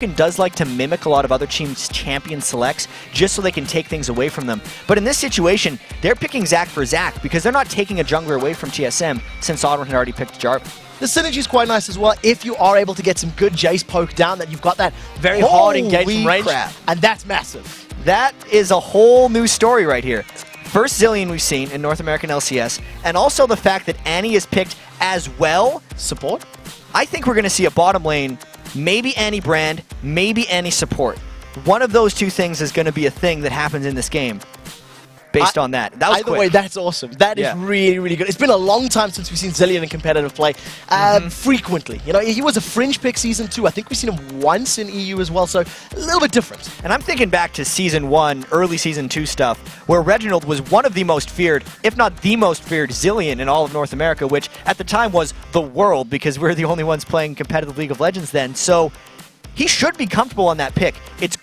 Vulcun does like to mimic a lot of other teams' champion selects just so they can take things away from them. But in this situation, they're picking Zac for Zac because they're not taking a jungler away from TSM since Audron had already picked Jarvan. The synergy is quite nice as well if you are able to get some good Jace poke down, that you've got that very hard engagement range, and that's massive. That is a whole new story right here. First Zilean we've seen in North American LCS, and also the fact that Annie is picked as well. Support? I think we're going to see a bottom lane, maybe Annie Brand, maybe Annie support. One of those two things is going to be a thing that happens in this game based on that. That was Either quick. way, that's awesome. That is really, really good. It's been a long time since we've seen Zilean in competitive play frequently. You know, he was a fringe pick Season 2. I think we've seen him once in EU as well, so a little bit different. And I'm thinking back to Season 1, early Season 2 stuff, where Reginald was one of the most feared, if not the most feared Zilean in all of North America, which at the time was the world because we're the only ones playing competitive League of Legends then. So he should be comfortable on that pick. It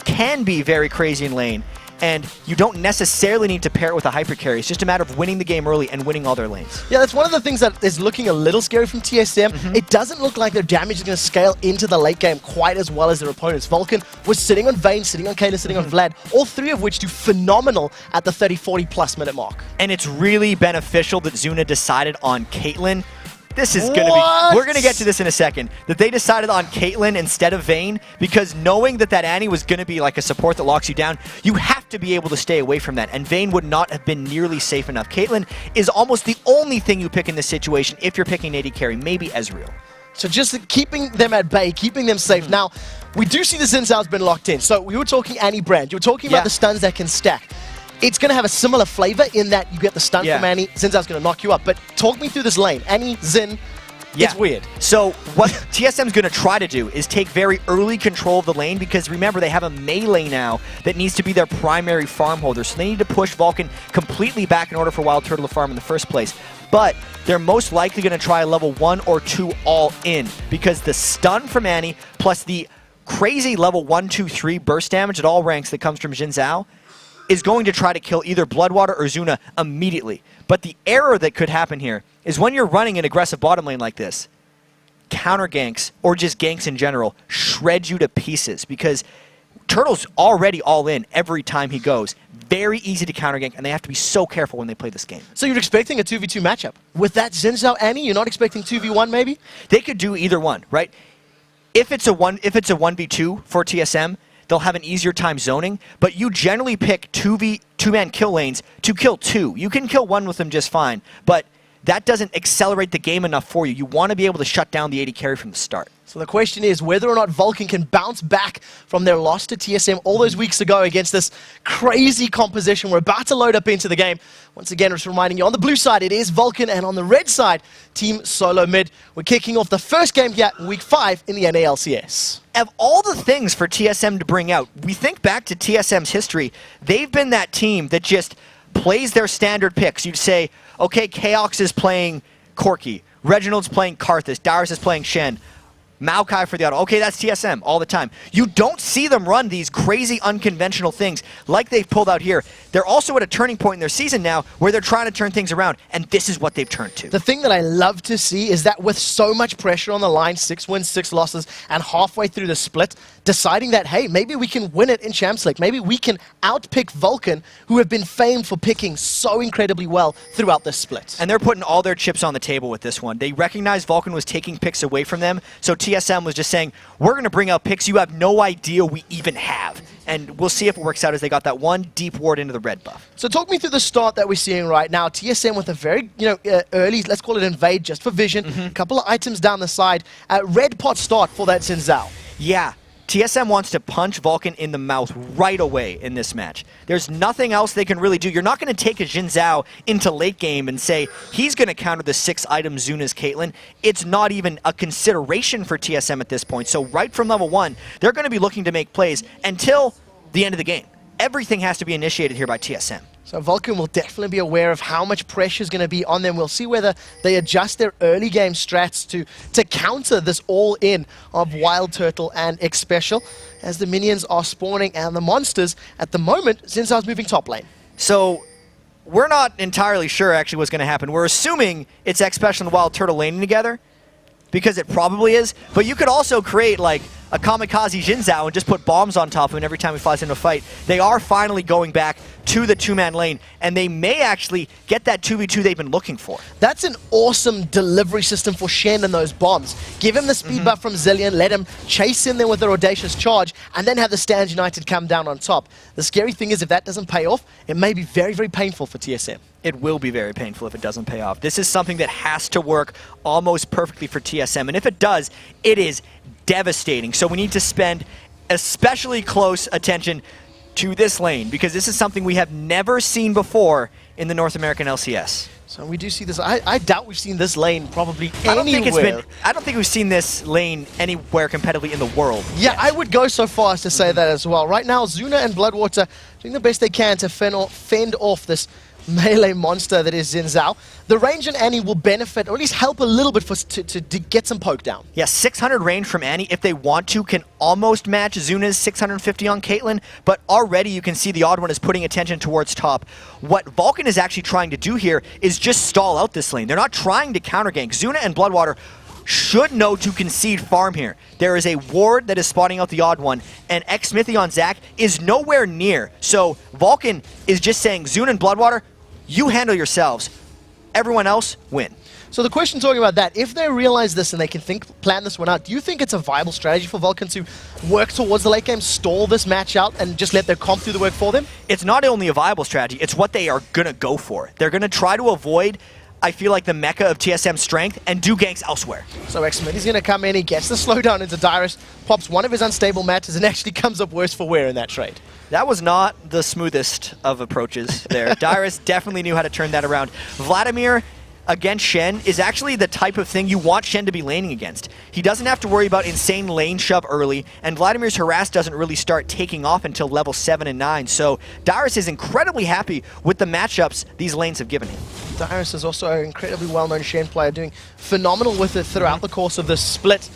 can be very crazy in lane. And you don't necessarily need to pair it with a hyper carry. It's just a matter of winning the game early and winning all their lanes. Yeah, that's one of the things that is looking a little scary from TSM. It doesn't look like their damage is going to scale into the late game quite as well as their opponents. Vulcun was sitting on Vayne, sitting on Kayle, sitting on Vlad, all three of which do phenomenal at the 30-40 plus minute mark. And it's really beneficial that Zuna decided on Caitlyn. This is going to be... We're going to get to this in a second. That they decided on Caitlyn instead of Vayne, because knowing that Annie was going to be like a support that locks you down, you have to be able to stay away from that. And Vayne would not have been nearly safe enough. Caitlyn is almost the only thing you pick in this situation if you're picking AD carry, maybe Ezreal. So just keeping them at bay, keeping them safe. Now, we do see the Xin Zhao's been locked in. So we were talking Annie Brand. You were talking about the stuns that can stack. It's going to have a similar flavor in that you get the stun from Annie. Xin Zhao's going to knock you up. But talk me through this lane. Annie, Xin, it's weird. So what TSM's going to try to do is take very early control of the lane, because remember, they have a melee now that needs to be their primary farm holder. So they need to push Vulcun completely back in order for Wild Turtle to farm in the first place. But they're most likely going to try level 1 or 2 all in, because the stun from Annie plus the crazy level 1, 2, 3 burst damage at all ranks that comes from Xin Zhao is going to try to kill either Bloodwater or Zuna immediately. But the error that could happen here is when you're running an aggressive bottom lane like this, counter ganks, or just ganks in general, shred you to pieces, because Turtle's already all in every time he goes. Very easy to counter gank, and they have to be so careful when they play this game. So you're expecting a 2v2 matchup. With that Xin Zhao Annie, you're not expecting 2v1 maybe? They could do either one, right? If it's a 1v2 for TSM, they'll have an easier time zoning, but you generally pick two-man kill lanes to kill two. You can kill one with them just fine, but that doesn't accelerate the game enough for you. You want to be able to shut down the AD carry from the start. So the question is whether or not Vulcun can bounce back from their loss to TSM all those weeks ago against this crazy composition. We're about to load up into the game. Once again, just reminding you, on the blue side, it is Vulcun, and on the red side, TeamSoloMid. We're kicking off the first game here in Week 5 in the NALCS. Of all the things for TSM to bring out, we think back to TSM's history, they've been that team that just plays their standard picks. You'd say, okay, Chaos is playing Corki, Reginald's playing Karthus, Darius is playing Shen, Maokai for the auto. Okay, that's TSM all the time. You don't see them run these crazy unconventional things like they've pulled out here. They're also at a turning point in their season now where they're trying to turn things around, and this is what they've turned to. The thing that I love to see is that with so much pressure on the line, 6 wins, 6 losses, and halfway through the split, deciding that, hey, maybe we can win it in Champs League. Maybe we can outpick Vulcun, who have been famed for picking so incredibly well throughout this split. And they're putting all their chips on the table with this one. They recognized Vulcun was taking picks away from them, so TSM was just saying, we're going to bring out picks you have no idea we even have. And we'll see if it works out, as they got that one deep ward into the red buff. So talk me through the start that we're seeing right now. TSM with a very early, let's call it invade just for vision. A couple of items down the side. Red pot start for that Xin Zhao. Yeah. TSM wants to punch Vulcun in the mouth right away in this match. There's nothing else they can really do. You're not going to take a Xin Zhao into late game and say he's going to counter the 6-item Zuna's Caitlyn. It's not even a consideration for TSM at this point. So right from level 1, they're going to be looking to make plays until the end of the game. Everything has to be initiated here by TSM. So Vulcun will definitely be aware of how much pressure is going to be on them. We'll see whether they adjust their early game strats to counter this all-in of Wild Turtle and X-Special, as the minions are spawning and the monsters, at the moment, Xin Zhao's moving top lane. So we're not entirely sure actually what's going to happen. We're assuming it's X-Special and Wild Turtle laning together, because it probably is, but you could also create like a kamikaze Xin Zhao and just put bombs on top of him every time he flies into a fight. They are finally going back to the two-man lane, and they may actually get that 2v2 they've been looking for. That's an awesome delivery system for Shen and those bombs. Give him the speed buff from Zillion, let him chase in there with their audacious charge, and then have the Stands United come down on top. The scary thing is if that doesn't pay off, it may be very, very painful for TSM. It will be very painful if it doesn't pay off. This is something that has to work almost perfectly for TSM, and if it does, it is devastating. So we need to spend especially close attention to this lane, because this is something we have never seen before in the North American LCS. So we do see this. I doubt we've seen this lane probably anywhere. I don't think we've seen this lane anywhere competitively in the world. Yeah, yet. I would go so far as to say that as well. Right now, Zuna and Bloodwater doing the best they can to fend off this melee monster that is Xin Zhao. The range on Annie will benefit, or at least help a little bit to get some poke down. Yeah, 600 range from Annie, if they want to, can almost match Zuna's 650 on Caitlyn, but already you can see the Odd One is putting attention towards top. What Vulcun is actually trying to do here is just stall out this lane. They're not trying to counter gank. Zuna and Bloodwater should know to concede farm here. There is a ward that is spotting out the Odd One, and X-Smithy on Zac is nowhere near. So Vulcun is just saying, Zuna and Bloodwater, you handle yourselves. Everyone else, win. So the question talking about that, if they realize this and they can plan this one out, do you think it's a viable strategy for Vulcun to work towards the late game, stall this match out, and just let their comp do the work for them? It's not only a viable strategy, it's what they are going to go for. They're going to try to avoid, I feel like, the mecca of TSM's strength and do ganks elsewhere. So X-Smithy's going to come in, he gets the slowdown into Dyrus, pops one of his unstable matches, and actually comes up worse for wear in that trade. That was not the smoothest of approaches there. Dyrus definitely knew how to turn that around. Vladimir against Shen is actually the type of thing you want Shen to be laning against. He doesn't have to worry about insane lane shove early, and Vladimir's harass doesn't really start taking off until level 7 and 9, so Dyrus is incredibly happy with the matchups these lanes have given him. Dyrus is also an incredibly well-known Shen player, doing phenomenal with it throughout the course of this split.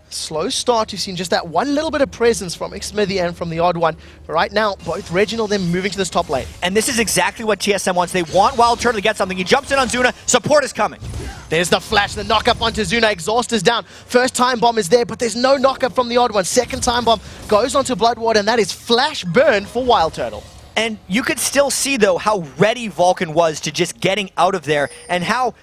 Slow start, you've seen just that one little bit of presence from X-Smithy and from the Odd One. But right now, both Reginald then moving to this top lane. And this is exactly what TSM wants. They want Wild Turtle to get something. He jumps in on Zuna. Support is coming. There's the flash, the knock-up onto Zuna. Exhaust is down. First time bomb is there, but there's no knock-up from the Odd One. Second time bomb goes onto Bloodwater, and that is flash burn for Wild Turtle. And you could still see, though, how ready Vulcun was to just getting out of there, and how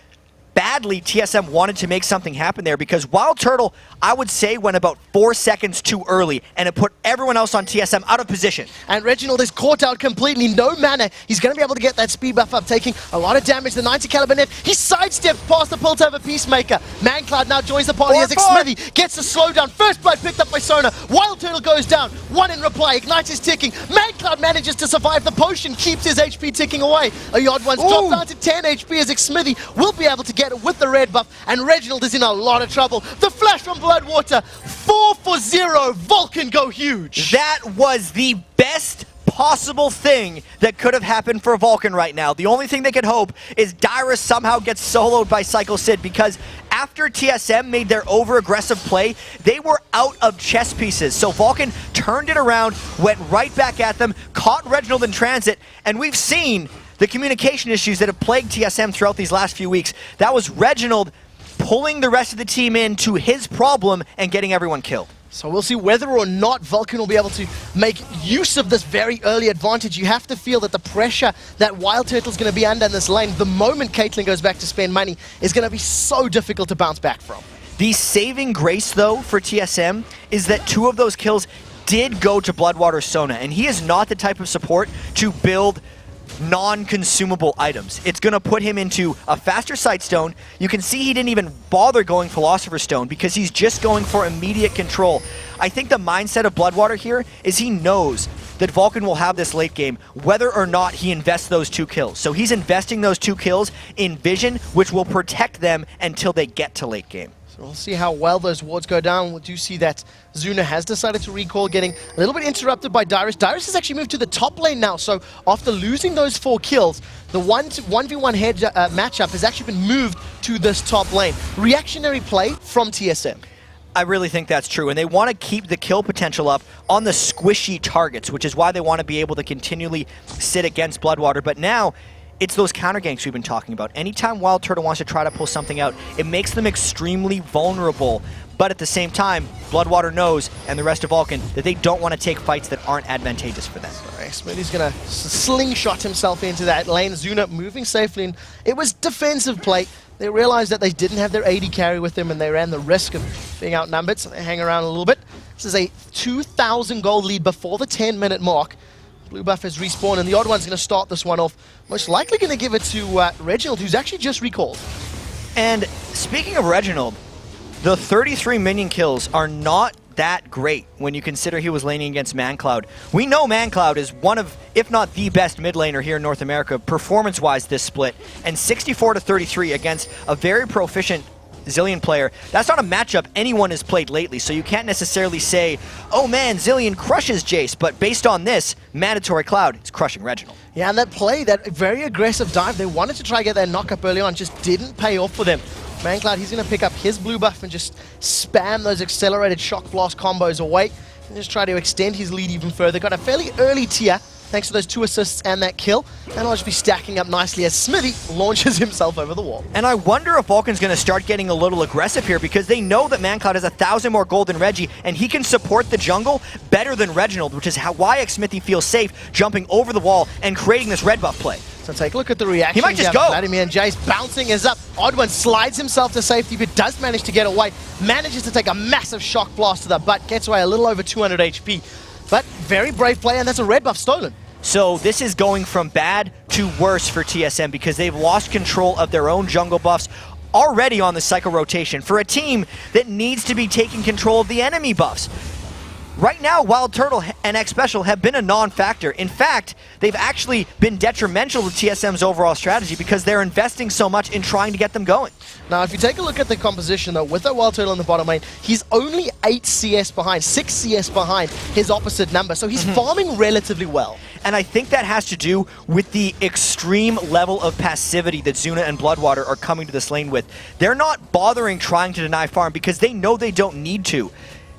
badly TSM wanted to make something happen there, because Wild Turtle, I would say, went about 4 seconds too early, and it put everyone else on TSM out of position. And Reginald is caught out completely, no mana. He's going to be able to get that speed buff up, taking a lot of damage. The 90 caliber net, he sidesteps past the pull over Peacemaker. Mancloud now joins the party as X-Smithy gets the slowdown. First blood picked up by Sona. Wild Turtle goes down, one in reply. Ignite is ticking. Mancloud manages to survive the potion, keeps his HP ticking away. A Odd One's dropped down to 10 HP as X-Smithy will be able to get it with the red buff, and Reginald is in a lot of trouble. The flash from Bloodwater, 4-0, Vulcun go huge. That was the best possible thing that could have happened for Vulcun right now. The only thing they could hope is Dyrus somehow gets soloed by Psycho Sid, because after TSM made their over-aggressive play, they were out of chess pieces. So Vulcun turned it around, went right back at them, caught Reginald in transit, and we've seen the communication issues that have plagued TSM throughout these last few weeks. That was Reginald pulling the rest of the team into his problem and getting everyone killed. So we'll see whether or not Vulcun will be able to make use of this very early advantage. You have to feel that the pressure that Wild Turtle's going to be under in this lane, the moment Caitlyn goes back to spend money, is going to be so difficult to bounce back from. The saving grace, though, for TSM is that 2 of those kills did go to Bloodwater Sona, and he is not the type of support to build non-consumable items. It's going to put him into a faster Sightstone. You can see he didn't even bother going Philosopher's Stone because he's just going for immediate control. I think the mindset of Bloodwater here is he knows that Vulcun will have this late game, whether or not he invests those 2 kills. So he's investing those 2 kills in vision, which will protect them until they get to late game. We'll see how well those wards go down. We do see that Zuna has decided to recall, getting a little bit interrupted by Dyrus. Dyrus has actually moved to the top lane now, so after losing those 4 kills, the 1v1 head matchup has actually been moved to this top lane. Reactionary play from TSM. I really think that's true, and they want to keep the kill potential up on the squishy targets, which is why they want to be able to continually sit against Bloodwater. But now, it's those counter ganks we've been talking about. Anytime Wild Turtle wants to try to pull something out, it makes them extremely vulnerable But at the same time, Bloodwater knows, and the rest of Vulcun, that they don't want to take fights that aren't advantageous for them. Smitty's going to slingshot himself into that lane. Zuna moving safely, and it was defensive play. They realized that they didn't have their AD carry with them, and they ran the risk of being outnumbered, so they hang around a little bit. This is a 2,000 gold lead before the 10-minute mark. Blue buff has respawned, and the odd one's going to start this one off. Most likely going to give it to Reginald, who's actually just recalled. And speaking of Reginald, the 33 minion kills are not that great when you consider he was laning against ManCloud. We know ManCloud is one of, if not the best mid laner here in North America, performance-wise this split, and 64-33 against a very proficient Zilean player. That's not a matchup anyone has played lately, so you can't necessarily say, oh man, Zilean crushes Jace, but based on this, Mandatory Cloud is crushing Reginald. Yeah, and that play, that very aggressive dive, they wanted to try to get that knock-up early on, just didn't pay off for them. ManCloud, he's going to pick up his blue buff and just spam those accelerated shock blast combos away and just try to extend his lead even further. Got a fairly early tier thanks to those 2 assists and that kill, and I'll just be stacking up nicely as Smithy launches himself over the wall. And I wonder if Vulcan's going to start getting a little aggressive here, because they know that ManCloud has 1,000 more gold than Reggie, and he can support the jungle better than Reginald, which is why Smithy feels safe jumping over the wall and creating this red buff play. So take a look at the reaction. He might just go. Vladimir and Jace bouncing is up. Oddone slides himself to safety, but does manage to get away. Manages to take a massive shock blast to the butt. Gets away a little over 200 HP. But very brave play, and that's a red buff stolen. So this is going from bad to worse for TSM, because they've lost control of their own jungle buffs already on the cycle rotation for a team that needs to be taking control of the enemy buffs. Right now, Wild Turtle and X Special have been a non-factor. In fact, they've actually been detrimental to TSM's overall strategy because they're investing so much in trying to get them going. Now, if you take a look at the composition, though, with that Wild Turtle in the bottom lane, he's only 8 CS behind, 6 CS behind his opposite number, so he's farming relatively well. And I think that has to do with the extreme level of passivity that Zuna and Bloodwater are coming to this lane with. They're not bothering trying to deny farm because they know they don't need to.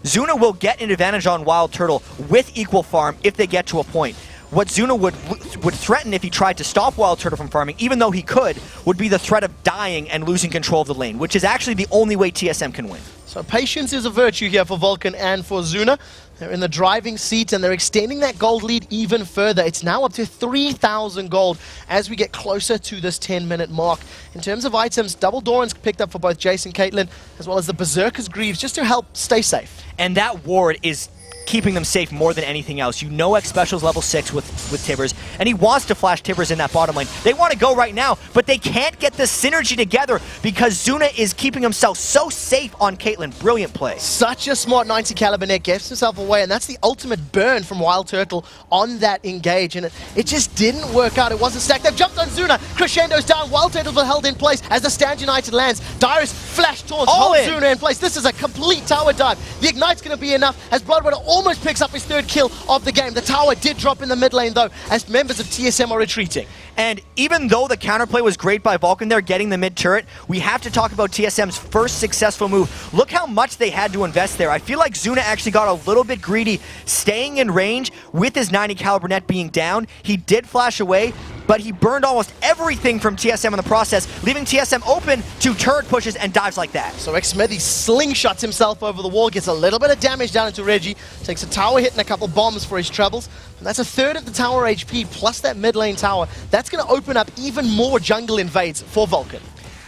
Zuna will get an advantage on Wild Turtle with equal farm if they get to a point. What Zuna would threaten if he tried to stop Wild Turtle from farming, even though he could, would be the threat of dying and losing control of the lane, which is actually the only way TSM can win. So patience is a virtue here for Vulcun and for Zuna. They're in the driving seat, and they're extending that gold lead even further. It's now up to 3,000 gold as we get closer to this 10-minute mark. In terms of items, Double Doran's picked up for both Jace and Caitlyn, as well as the Berserker's Greaves, just to help stay safe. And that ward is keeping them safe more than anything else. You know X Special's level 6 with Tibbers, and he wants to flash Tibbers in that bottom lane. They want to go right now, but they can't get the synergy together because Zuna is keeping himself so safe on Caitlyn. Brilliant play. Such a smart 90 caliber net, gets himself away, and that's the ultimate burn from Wild Turtle on that engage, and it just didn't work out. It wasn't stacked. They've jumped on Zuna. Crescendo's down. Wild Turtle held in place as the Stand United lands. Dyrus flash taunts, holds Zuna in place. This is a complete tower dive. The Ignite's going to be enough as Bloodwater almost picks up his 3rd kill of the game. The tower did drop in the mid lane, though, as members of TSM are retreating. And even though the counterplay was great by Vulcun there, getting the mid turret, we have to talk about TSM's first successful move. Look how much they had to invest there. I feel like Zuna actually got a little bit greedy, staying in range with his 90 caliber net being down. He did flash away, but he burned almost everything from TSM in the process, leaving TSM open to turret pushes and dives like that. So Smithy slingshots himself over the wall, gets a little bit of damage down into Reggie, takes a tower hit and a couple bombs for his troubles, and that's a 1/3 of the tower HP plus that mid lane tower. That's going to open up even more jungle invades for Vulcun.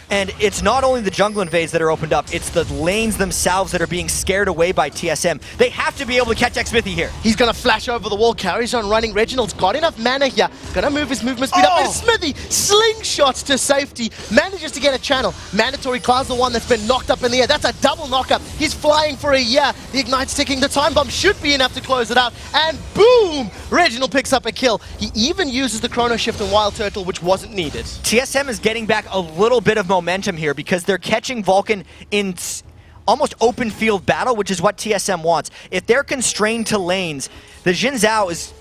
And it's not only the jungle invades that are opened up, it's the lanes themselves that are being scared away by TSM. They have to be able to catch Smithy here. He's going to flash over the wall, carries on running. Reginald's got enough mana here. Going to move his movement speed up. And Smithy slingshots to safety. Manages to get a channel. Mandatory Cloud's the one that's been knocked up in the air. That's a double knockup. He's flying for a year. The Ignite's ticking. The time bomb should be enough to close it out. And boom! Reginald picks up a kill. He even uses the Chrono Shift on Wild Turtle, which wasn't needed. TSM is getting back a little bit of momentum here because they're catching Vulcun in almost open field battle, which is what TSM wants. If they're constrained to lanes, the Xin Zhao is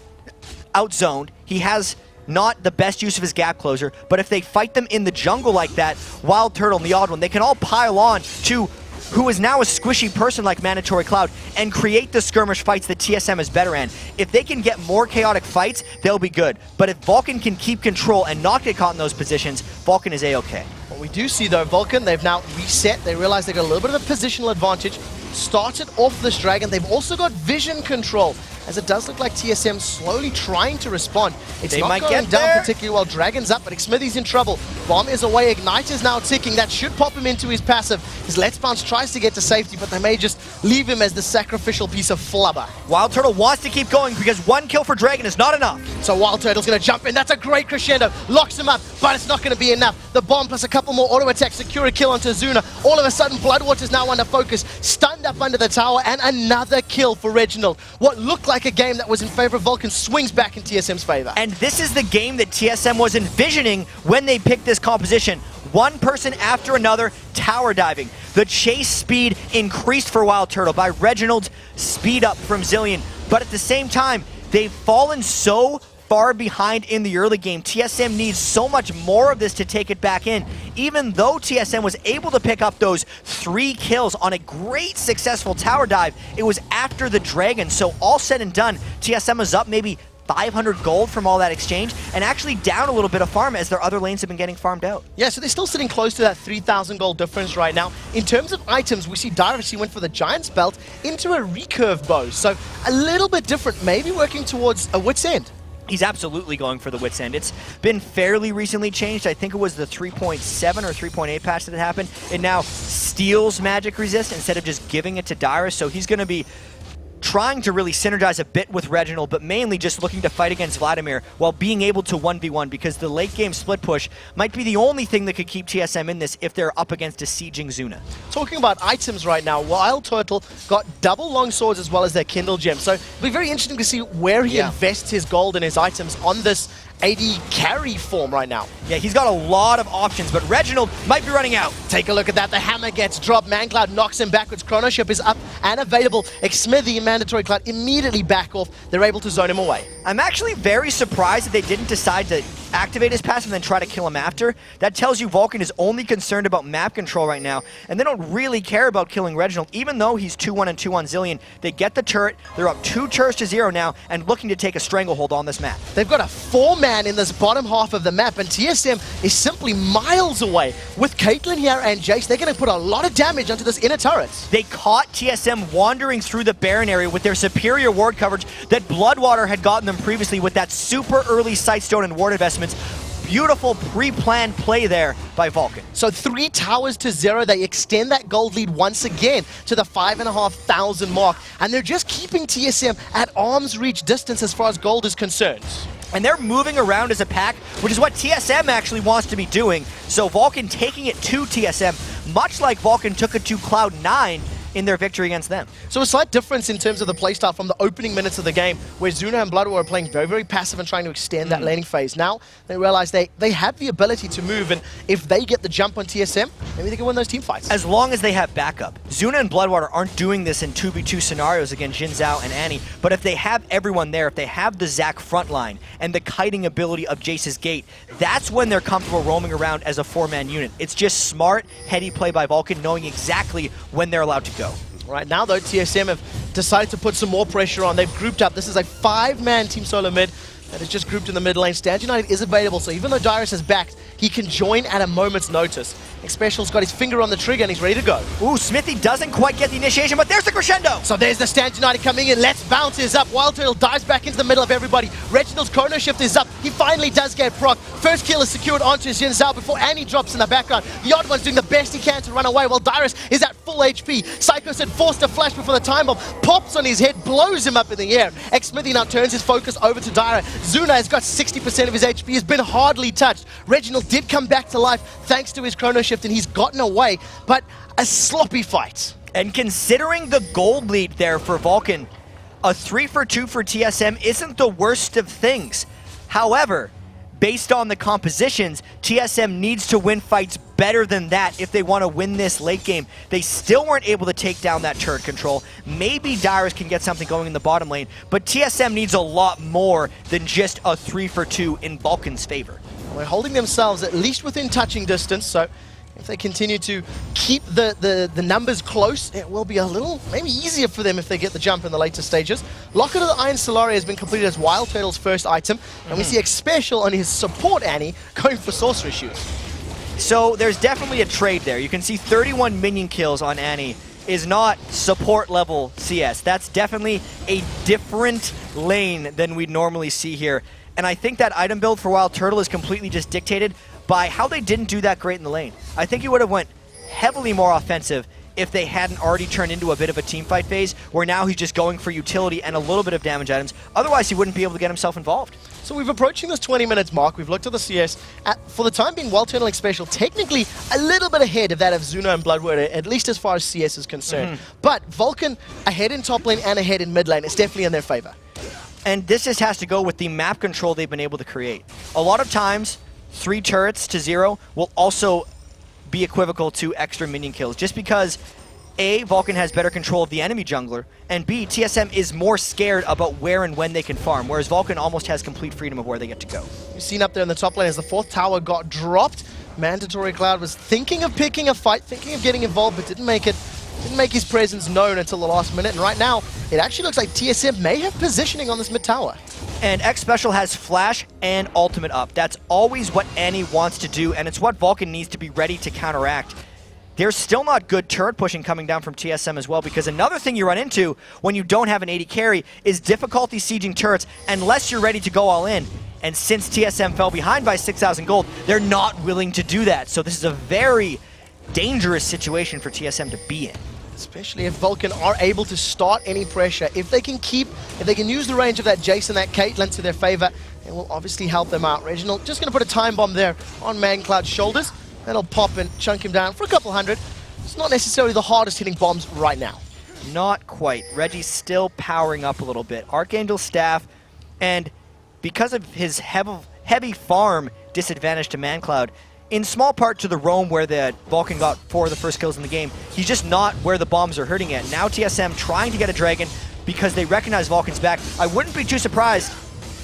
outzoned. He has not the best use of his gap closer, but if they fight them in the jungle like that, Wild Turtle and the Odd One, they can all pile on to who is now a squishy person like Mandatory Cloud and create the skirmish fights that TSM is better in. If they can get more chaotic fights, they'll be good. But if Vulcun can keep control and not get caught in those positions, Vulcun is A-okay. What we do see, though, Vulcun, they've now reset. They realize they've got a little bit of a positional advantage. started off this Dragon. They've also got vision control, as it does look like TSM slowly trying to respond. It's not going down particularly well. Dragon's up, but Smithy's in trouble. Bomb is away. Ignite is now ticking. That should pop him into his passive. His Let's Bounce tries to get to safety, but they may just leave him as the sacrificial piece of flubber. Wild Turtle wants to keep going because one kill for Dragon is not enough. So Wild Turtle's going to jump in. That's a great crescendo. Locks him up, but it's not going to be enough. The bomb plus a couple more auto attacks secure a kill onto Zuna. All of a sudden, Bloodwater's now under focus. Stunned up under the tower, and another kill for Reginald. What looked like a game that was in favor of Vulcun swings back in TSM's favor. And this is the game that TSM was envisioning when they picked this composition. One person after another, tower diving. The chase speed increased for Wild Turtle by Reginald's speed up from Zillion. But at the same time, they've fallen so far behind in the early game. TSM needs so much more of this to take it back in. Even though TSM was able to pick up those 3 kills on a great successful tower dive, it was after the Dragon. So all said and done, TSM is up maybe 500 gold from all that exchange, and actually down a little bit of farm as their other lanes have been getting farmed out. Yeah, so they're still sitting close to that 3,000 gold difference right now. In terms of items, we see Dyrus, he went for the Giant's Belt into a recurve bow, so a little bit different, maybe working towards a Wit's End. He's absolutely going for the Wit's End. It's been fairly recently changed. I think it was the 3.7 or 3.8 patch that happened. It now steals magic resist instead of just giving it to Dyrus, so he's going to be trying to really synergize a bit with Reginald, but mainly just looking to fight against Vladimir while being able to 1v1, because the late game split push might be the only thing that could keep TSM in this if they're up against a sieging Zuna. Talking about items right now, Wild Turtle got double long swords as well as their Kindle gem, so it'll be very interesting to see where he invests his gold and his items on this AD carry form right now. Yeah, he's got a lot of options, but Reginald might be running out. Take a look at that. The hammer gets dropped. ManCloud knocks him backwards. Chronoship is up and available. Smithy and Mandatory Cloud immediately back off. They're able to zone him away. I'm actually very surprised that they didn't decide to activate his passive and then try to kill him after. That tells you Vulcun is only concerned about map control right now, and they don't really care about killing Reginald, even though he's 2-1 and 2 on Zillion. They get the turret. They're up 2 turrets to 0 now and looking to take a stranglehold on this map. They've got a 4-man in this bottom half of the map, and TSM is simply miles away. With Caitlyn here and Jace, they're going to put a lot of damage onto this inner turret. They caught TSM wandering through the Baron area with their superior ward coverage that Bloodwater had gotten them previously with that super early Sightstone and ward investments. Beautiful pre-planned play there by Vulcun. So 3 towers to 0. They extend that gold lead once again to the 5,500 mark, and they're just keeping TSM at arm's reach distance as far as gold is concerned. And they're moving around as a pack, which is what TSM actually wants to be doing. So Vulcun taking it to TSM, much like Vulcun took it to Cloud9 in their victory against them. So a slight difference in terms of the playstyle from the opening minutes of the game, where Zuna and Bloodwater are playing very, very passive and trying to extend that laning phase. Now they realize they have the ability to move, and if they get the jump on TSM, maybe they can win those team fights. As long as they have backup. Zuna and Bloodwater aren't doing this in 2v2 scenarios against Jin Zhao and Annie, but if they have everyone there, if they have the Zac frontline and the kiting ability of Jace's Gate, that's when they're comfortable roaming around as a 4-man unit. It's just smart, heady play by Vulcun, knowing exactly when they're allowed to go. Right now, though, TSM have decided to put some more pressure on. They've grouped up. This is a 5-man TeamSoloMid that is just grouped in the mid lane. Stand United is available, so even though Dyrus is backed, he can join at a moment's notice. Special's got his finger on the trigger and he's ready to go. Ooh, Smithy doesn't quite get the initiation, but there's the crescendo! So there's the Stand United coming in. Let's Bounce is up. Wild Turtle dives back into the middle of everybody. Reginald's Chrono Shift is up. He finally does get proc. First kill is secured onto Jin Zhao before Annie drops in the background. The odd one's doing the best he can to run away while Dyrus is at full HP. Psycho said forced to flash before the time bomb. Pops on his head, blows him up in the air. Smithy now turns his focus over to Dyra. Zuna has got 60% of his HP, has been hardly touched. Reginald did come back to life thanks to his Chrono Shift, and he's gotten away, but a sloppy fight. And considering the gold lead there for Vulcun, a 3-for-2 for TSM isn't the worst of things. However, based on the compositions, TSM needs to win fights better than that if they want to win this late game. They still weren't able to take down that turret control. Maybe Dyrus can get something going in the bottom lane, but TSM needs a lot more than just a 3-for-2 in Vulcun's favor. They're holding themselves at least within touching distance, so if they continue to keep the numbers close, it will be a little, maybe easier for them if they get the jump in the later stages. Locket of the Iron Solaria has been completed as Wild Turtle's first item, and we see X-Special on his support Annie going for Sorcery Shoes. So there's definitely a trade there. You can see 31 minion kills on Annie is not support level CS. That's definitely a different lane than we'd normally see here. And I think that item build for Wild Turtle is completely just dictated by how they didn't do that great in the lane. I think he would have went heavily more offensive if they hadn't already turned into a bit of a team fight phase, where now he's just going for utility and a little bit of damage items. Otherwise, he wouldn't be able to get himself involved. So we've approaching this 20 minutes mark. We've looked at the CS. For the time being, Wild Turtle Special technically a little bit ahead of that of Zuno and Bloodwater, at least as far as CS is concerned. But Vulcun ahead in top lane and ahead in mid lane. It's definitely in their favor. And this just has to go with the map control they've been able to create. A lot of times, 3 turrets to 0 will also be equivocal to extra minion kills, just because A, Vulcun has better control of the enemy jungler, and B, TSM is more scared about where and when they can farm, whereas Vulcun almost has complete freedom of where they get to go. You've seen up there in the top lane as the 4th tower got dropped. Mandatory Cloud was thinking of picking a fight, thinking of getting involved, but didn't make his presence known until the last minute. And right now, it actually looks like TSM may have positioning on this mid tower. And X Special has Flash and Ultimate up. That's always what Annie wants to do, and it's what Vulcun needs to be ready to counteract. There's still not good turret pushing coming down from TSM as well, because another thing you run into when you don't have an 80 carry is difficulty sieging turrets unless you're ready to go all in. And since TSM fell behind by 6,000 gold, they're not willing to do that. So this is a very dangerous situation for TSM to be in. Especially if Vulcun are able to start any pressure. If they can use the range of that Jason, that Caitlyn to their favor, it will obviously help them out. Reginald just going to put a time bomb there on ManCloud's shoulders. That'll pop and chunk him down for a couple hundred. It's not necessarily the hardest hitting bombs right now. Not quite. Reggie's still powering up a little bit. Archangel's staff, and because of his heavy farm disadvantage to ManCloud, in small part to the roam where the Vulcun got 4 of the first kills in the game, he's just not where the bombs are hurting at. Now TSM trying to get a dragon because they recognize Vulcan's back. I wouldn't be too surprised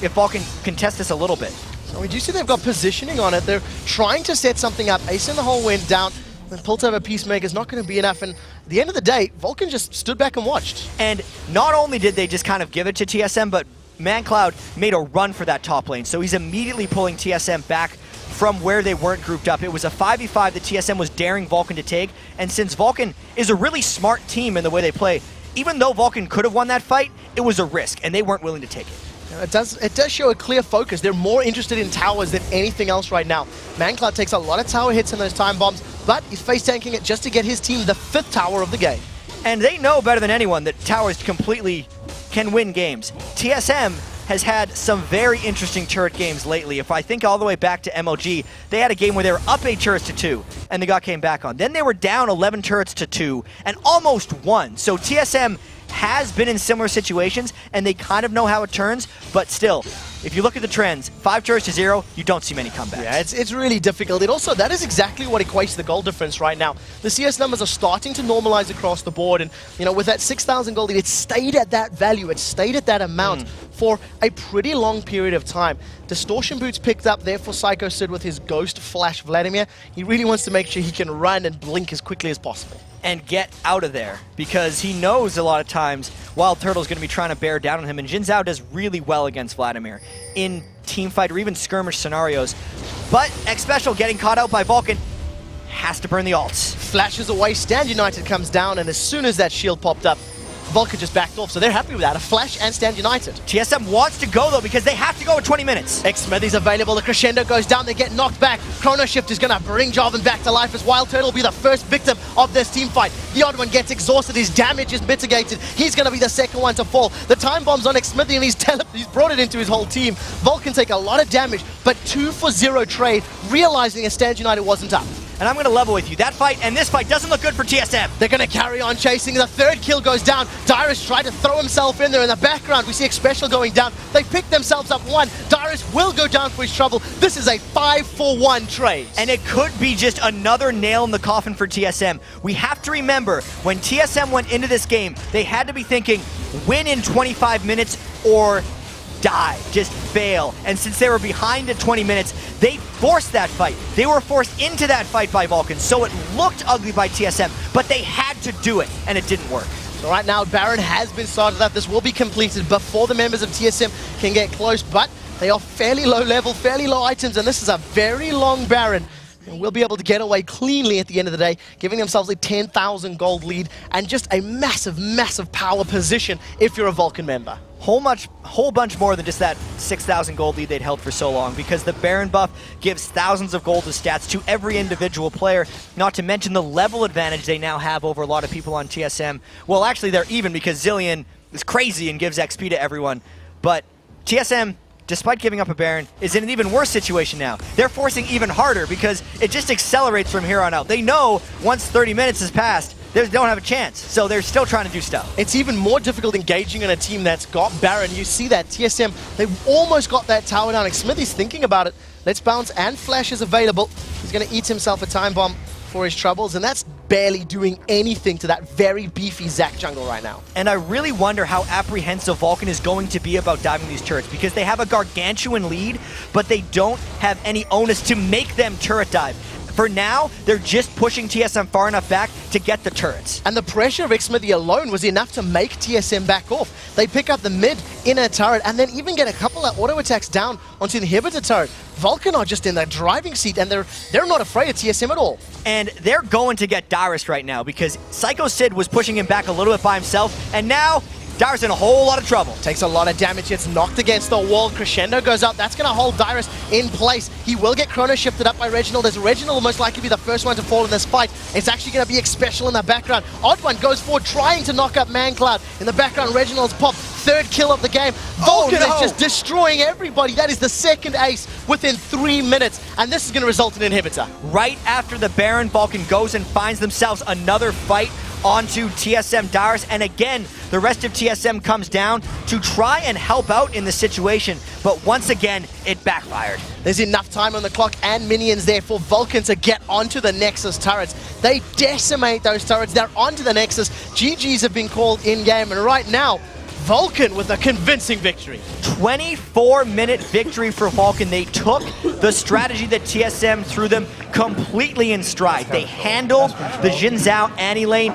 if Vulcun can test this a little bit. So we do see they've got positioning on it. They're trying to set something up. Ace in the hole went down. The pull to have a Peacemaker is not going to be enough. And at the end of the day, Vulcun just stood back and watched. And not only did they just kind of give it to TSM, but ManCloud made a run for that top lane. So he's immediately pulling TSM back from where they weren't grouped up. It was a 5v5 that TSM was daring Vulcun to take. And since Vulcun is a really smart team in the way they play, even though Vulcun could have won that fight, it was a risk, and they weren't willing to take it. It does show a clear focus. They're more interested in towers than anything else right now. ManCloud takes a lot of tower hits in those time bombs, but he's face tanking it just to get his team the 5th tower of the game. And they know better than anyone that towers completely can win games. TSM has had some very interesting turret games lately. If I think all the way back to MLG, they had a game where they were up 8 turrets to 2, and they got came back on. Then they were down 11 turrets to 2, and almost won. So TSM has been in similar situations, and they kind of know how it turns, but still, if you look at the trends, 5 turrets to 0, you don't see many comebacks. Yeah, it's really difficult. That is exactly what equates to the gold difference right now. The CS numbers are starting to normalize across the board, and with that 6,000 gold, it stayed at that value, it stayed at that amount for a pretty long period of time. Distortion Boots picked up, therefore Psycho stood with his Ghost Flash Vladimir. He really wants to make sure he can run and blink as quickly as possible. And get out of there, because he knows a lot of times Wild Turtle's going to be trying to bear down on him, and Jin Zhao does really well against Vladimir in teamfight or even skirmish scenarios. But X Special getting caught out by Vulcun has to burn the ults. Flashes away, Stand United comes down, and as soon as that shield popped up, Vulcun just backed off, so they're happy with that. A Flash and Stand United. TSM wants to go, though, because they have to go in 20 minutes. X-Smithy's available, the crescendo goes down, they get knocked back. Chrono Shift is going to bring Jarvan back to life as Wild Turtle will be the first victim of this team fight. The odd one gets exhausted, his damage is mitigated. He's going to be the second one to fall. The time bomb's on X-Smithy, and he's brought it into his whole team. Vulcun take a lot of damage, but 2-for-0 trade, realizing a Stand United wasn't up. And I'm going to level with you. That fight and this fight doesn't look good for TSM. They're going to carry on chasing. The 3rd kill goes down. Dyrus tried to throw himself in there. In the background, we see X Special going down. They picked themselves up 1. Dyrus will go down for his trouble. This is a 5-for-1 trade. And it could be just another nail in the coffin for TSM. We have to remember, when TSM went into this game, they had to be thinking, win in 25 minutes or die, just fail. And since they were behind at 20 minutes, they forced that fight. They were forced into that fight by Vulcun, so it looked ugly by TSM, but they had to do it, and it didn't work. So right now, Baron has been started up. This will be completed before the members of TSM can get close, but they are fairly low level, fairly low items, and this is a very long Baron. and will be able to get away cleanly at the end of the day, giving themselves a 10,000 gold lead and just a massive, massive power position if you're a Vulcun member. Whole bunch more than just that 6,000 gold lead they'd held for so long, because the Baron buff gives thousands of gold as stats to every individual player, not to mention the level advantage they now have over a lot of people on TSM. Well, actually they're even because Zilean is crazy and gives XP to everyone, but TSM, despite giving up a Baron, is in an even worse situation now. They're forcing even harder because it just accelerates from here on out. They know once 30 minutes has passed, they don't have a chance, so they're still trying to do stuff. It's even more difficult engaging in a team that's got Baron. You see that TSM, they've almost got that tower down. Smithy's thinking about it. Let's bounce, and Flash is available. He's going to eat himself a time bomb for his troubles, and that's barely doing anything to that very beefy Zac jungle right now. And I really wonder how apprehensive Vulcun is going to be about diving these turrets, because they have a gargantuan lead, but they don't have any onus to make them turret dive. For now, they're just pushing TSM far enough back to get the turrets. And the pressure of Xmithy alone was enough to make TSM back off. They pick up the mid inner turret and then even get a couple of auto attacks down onto the inhibitor turret. Vulcun are just in the driving seat, and they're not afraid of TSM at all. And they're going to get Dyrus right now, because Psycho Sid was pushing him back a little bit by himself, and now Dyrus in a whole lot of trouble. Takes a lot of damage, gets knocked against the wall. Crescendo goes up. That's going to hold Dyrus in place. He will get chrono shifted up by Reginald, as Reginald will most likely be the first one to fall in this fight. It's actually going to be Xpecial in the background. Odd One goes forward, trying to knock up ManCloud. In the background, Reginald's popped. Third kill of the game. Vulcun is just destroying everybody. That is the second ace within 3 minutes, and this is going to result in an inhibitor. Right after the Baron, Vulcun goes and finds themselves another fight onto TSM Dyrus, and again, the rest of TSM comes down to try and help out in the situation, but once again, it backfired. There's enough time on the clock and minions there for Vulcun to get onto the Nexus turrets. They decimate those turrets. They're onto the Nexus. GGs have been called in-game, and right now, Vulcun with a convincing victory. 24-minute victory for Vulcun. They took the strategy that TSM threw them completely in stride. They handled the Jin Zhao Annie lane